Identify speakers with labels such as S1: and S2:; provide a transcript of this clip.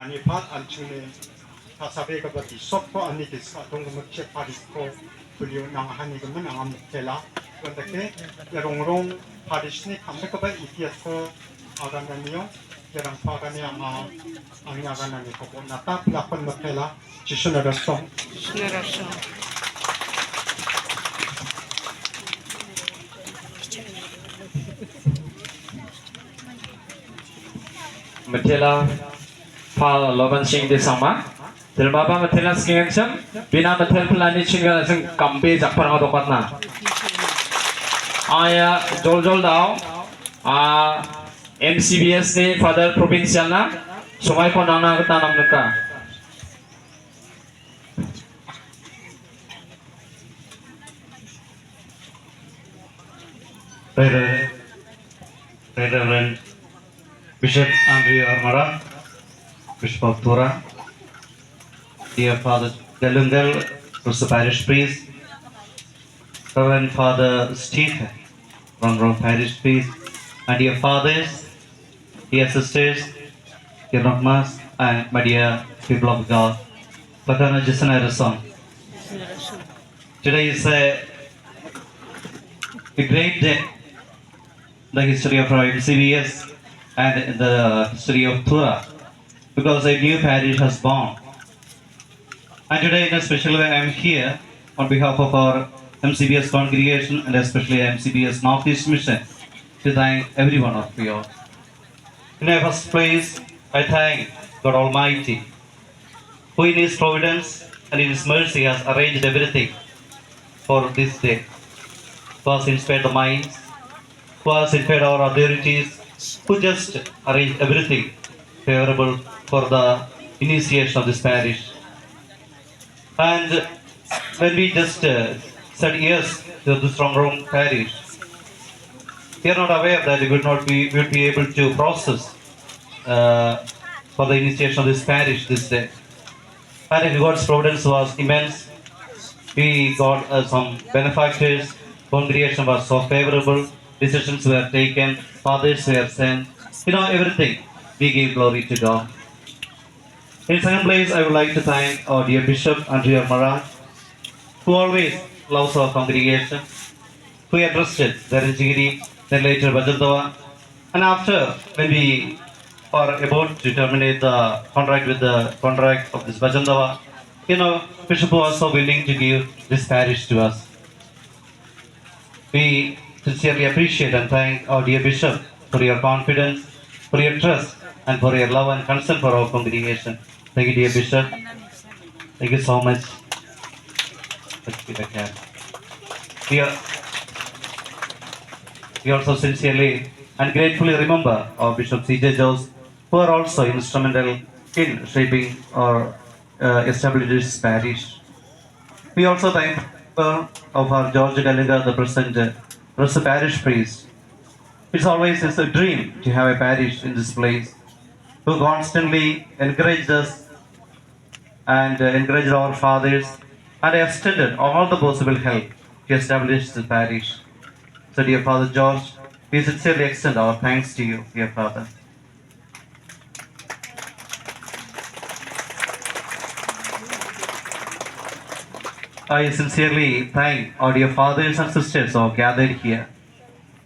S1: Ani pat anchune kasabe ka bati soppo ani kiska tong mukche padisko tulio nang hani gaman ang mukela wandake yarongrong padisni kambe ka ba ikiasko agananiyo yarang pagani ama ang aganani ko nata plakon mukela chisuna rasom
S2: Matela Pal Logan Singh de Sama Telbaba Matela Skingam Bina Matel Plani Chinga Sing Kampe Jakpar Dopatna Aya Jol Dao MCBS ni Father Provincial na Sumay ko nang nakatanam naka
S3: Reverend Bishop Andrew Armara, Bishop of Tora, dear Father Delungal, who's the parish priest, Reverend Father Stephen, Rongrong parish priest, and dear fathers, dear sisters, dear Nogmas, and my dear people of God, Patana Jisanarason. Today is a great day in the history of our MCBS and in the history of Tura, because a new parish has born. And today, in a special way, I am here on behalf of our MCBS congregation and especially MCBS Northeast Mission to thank every one of you. In the first place, I thank God Almighty, who in His providence and in His mercy has arranged everything for this day, who has inspired the minds, who has inspired our authorities, who just arranged everything favorable for the initiation of this parish. And when we just said yes to this Rongrong parish, we are not aware that we would be able to process for the initiation of this parish this day. And in God's providence was immense. We got some benefactors, congregation was so favorable, decisions were taken, fathers were sent, everything. We give glory to God. In second place, I would like to thank our dear Bishop Andrew Armara, who always loves our congregation, who entrusted the Rajgiri, then later Bajaldava. And after, when we are about to terminate the contract with the contract of this Bajaldava, Bishop was so willing to give this parish to us. We sincerely appreciate and thank our dear Bishop for your confidence, for your trust, and for your love and concern for our congregation. Thank you, dear Bishop. Thank you so much. We also sincerely and gratefully remember our Bishop C.J. Jose, who are also instrumental in shaping or establishing this parish. We also thank of our George Gallagher, the present parish priest. It's always a dream to have a parish in this place, who constantly encouraged us and encouraged our fathers and extended all the possible help to establish the parish. So, dear Father George, we sincerely extend our thanks to you, dear Father. I sincerely thank our dear fathers and sisters who are gathered here.